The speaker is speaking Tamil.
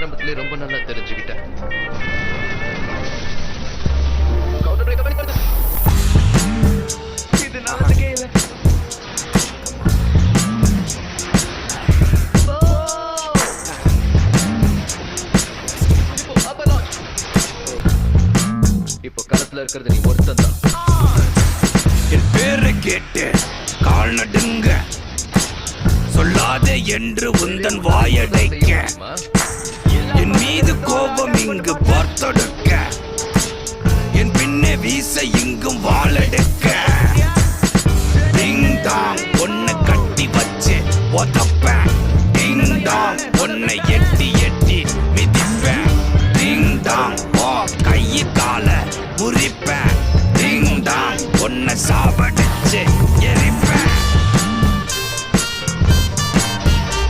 ஆரம்பத்திலே ரொம்ப நல்லா தெரிஞ்சுக்கிட்டேன். இது நல்லதுக்கே இல்லை. இப்போ களத்துல இருக்கிறது நீ ஒருத்தன் தான். என் பேரை கேட்டு கால் நடுங்க, சொல்லாதே என்று உந்தன் வாயடைக்க, என் மீது கோபம் இங்கு பார்த்தொடுக்க, என் பின்னே வீச இங்கும் வாழெடுக்க. டிங் டாங் ஒன்னை கட்டி வச்சு ஒதப்ப, டிங் டாங் ஒன்னை எட்டி எட்டி